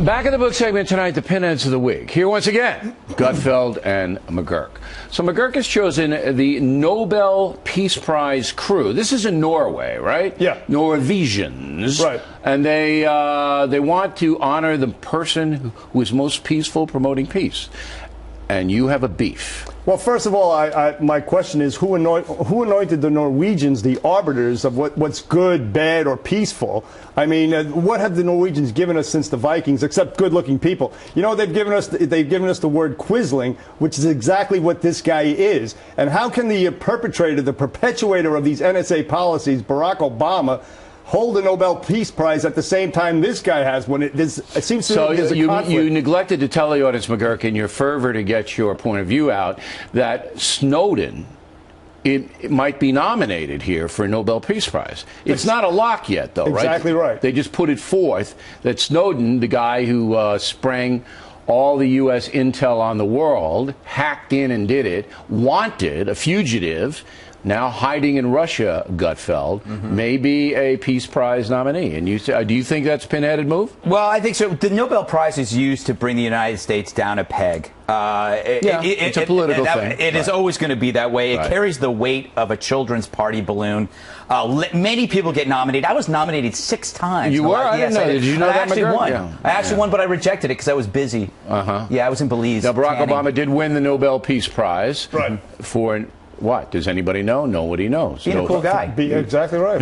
Back in the book segment tonight, the Pinheads of the week. Here once again, Gutfeld and McGuirk. So McGuirk has chosen the Nobel Peace Prize crew. This is in Norway, right? Yeah. Norwegians. Right. And they want to honor the person who is most peaceful promoting peace. And you have a beef. Well, first of all, my question is, who anointed the Norwegians the arbiters of what's good, bad, or peaceful? I mean, what have the Norwegians given us since the Vikings, except good-looking people? You know, they've given us the word quisling, which is exactly what this guy is. And how can the perpetrator, the perpetuator of these NSA policies, Barack Obama, hold the Nobel Peace Prize at the same time this guy has, when it seems to me there's a conflict. You neglected to tell the audience, McGuirk, in your fervor to get your point of view out, that Snowden it might be nominated here for a Nobel Peace Prize. It's not a lock yet, though, right? Exactly right. They just put it forth that Snowden, the guy who sprang all the U.S. intel on the world, hacked in and did it, wanted, a fugitive, now hiding in Russia, Gutfeld, may be a Peace Prize nominee. And do you think that's a pinheaded move? Well, I think so. The Nobel Prize is used to bring the United States down a peg. It's a political thing. It is always going to be that way. It carries the weight of a children's party balloon. Many people get nominated. I was nominated 6 times. You were? I didn't know. Did you know that, I actually won. Yeah. I actually won, but I rejected it because I was busy. Yeah, I was in Belize. Now, Barack Obama did win the Nobel Peace Prize for... What? Does anybody know? Nobody knows. Being a cool guy. Exactly right.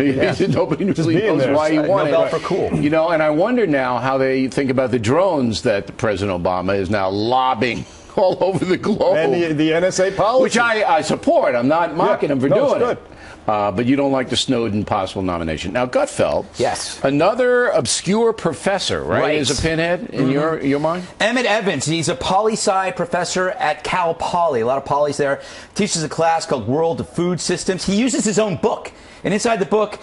Nobody really knows why he won it. Nobel for cool. You know, and I wonder now how they think about the drones that President Obama is now lobbing all over the globe. And the NSA policy. Which I support. I'm not mocking him for doing it. But you don't like the Snowden possible nomination. Now, Gutfeld, yes, another obscure professor, right? Is a pinhead in your mind? Emmett Evans, he's a poli-sci professor at Cal Poly. A lot of polys there. Teaches a class called World of Food Systems. He uses his own book. And inside the book,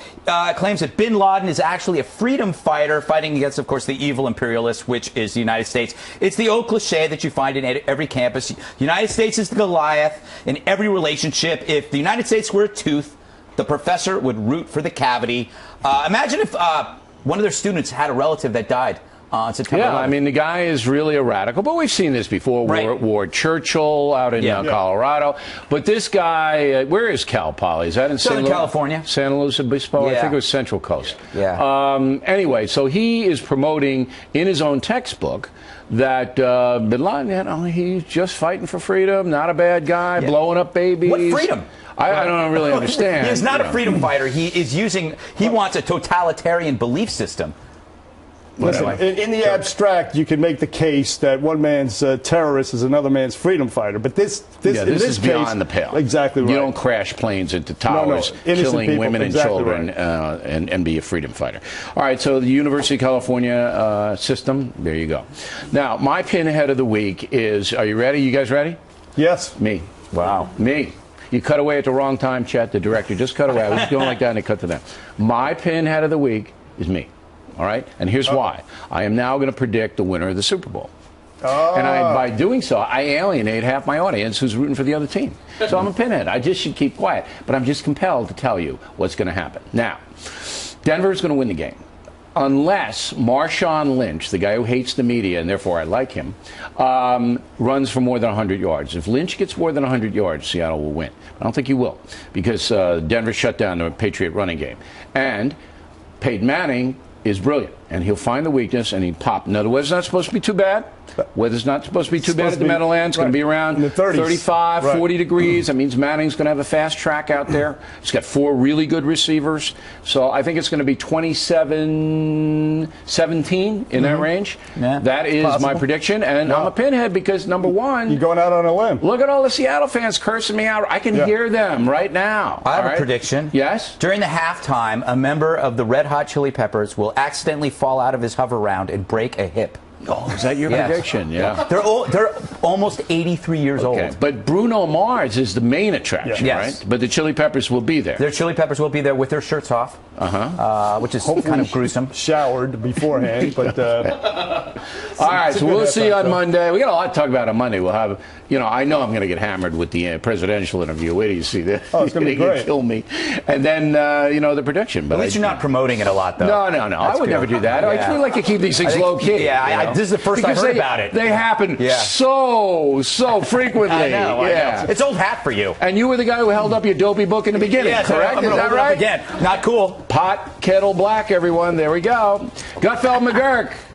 claims that bin Laden is actually a freedom fighter fighting against, of course, the evil imperialist, which is the United States. It's the old cliche that you find in every campus. The United States is the Goliath in every relationship. If the United States were a tooth, the professor would root for the cavity. Imagine if one of their students had a relative that died on September 11th. I mean, the guy is really a radical, but we've seen this before. Ward Churchill out in Colorado. But this guy, where is Cal Poly? Is that in Southern California? San Luis Obispo? I think it was Central Coast. Anyway, so he is promoting in his own textbook that bin Laden, he's just fighting for freedom, not a bad guy, blowing up babies. What freedom? I don't really understand. He's not a freedom fighter. He wants a totalitarian belief system. Listen, in the abstract, you can make the case that one man's terrorist is another man's freedom fighter. But this is beyond the pale. Exactly right. You don't crash planes into towers, killing people, women and children, and be a freedom fighter. All right, so the University of California system, there you go. Now, my pinhead of the week is, are you ready? You guys ready? Yes. Me. Wow. Me. You cut away at the wrong time, Chet. The director just cut away. I was going like that, and it cut to them. My pinhead of the week is me. All right? And here's why. I am now going to predict the winner of the Super Bowl. And by doing so, I alienate half my audience who's rooting for the other team. So I'm a pinhead. I just should keep quiet. But I'm just compelled to tell you what's going to happen. Now, Denver's going to win the game. Unless Marshawn Lynch, the guy who hates the media, and therefore I like him, runs for more than 100 yards. If Lynch gets more than 100 yards, Seattle will win. I don't think he will, because Denver shut down the Patriot running game. And Peyton Manning is brilliant, and he'll find the weakness, and he'll pop. Now, the weather's not supposed to be too bad. Weather's not supposed to be too bad at the Meadowlands. It's going to be around 35, 40 degrees. That means Manning's going to have a fast track out there. He's got 4 really good receivers. So I think it's going to be 27-17 in that range. Yeah, that is my prediction. And I'm a pinhead because, number one, you're going out on a limb. Look at all the Seattle fans cursing me out. I can hear them right now. I have a prediction. Yes? During the halftime, a member of the Red Hot Chili Peppers will accidentally fall out of his hover round and break a hip. Oh, is that your prediction? Yeah. They're almost 83 years Okay, old. but Bruno Mars is the main attraction, Yes. right? But the Chili Peppers will be there. Their Chili Peppers will be there with their shirts off, which is kind of gruesome. Showered beforehand, but All right, so we'll see you on show. Monday. We got a lot to talk about on Monday. We'll have, I know I'm going to get hammered with the presidential interview. Wait till you see this. Oh, it's going to be great. Kill me. And then, the prediction. But At least you're not promoting it a lot, though. No. I would never do that. I feel like to keep these things low key. Yeah, this is the first I heard about it. They happen so frequently. I know. Yeah. It's old hat for you. And you were the guy who held up your dopey book in the beginning, Yeah, correct? I'm Is gonna that hold it up right? again. Not cool. Pot, kettle black, everyone. There we go. Gutfeld and McGuirk.